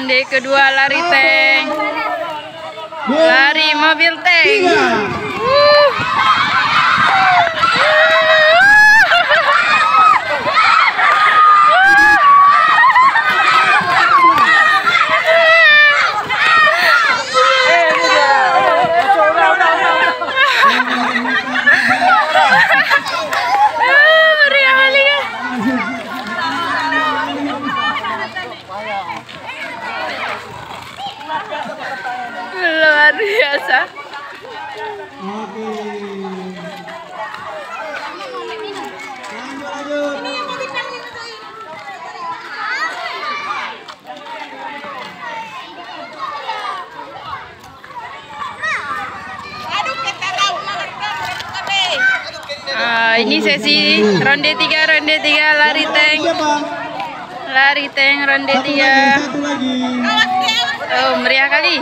ronde kedua lari tank. Lari mobil tank. Luar biasa. Ini sesi ronde 3 lari tank. Lari tank ronde 3. Oh, meriah kali.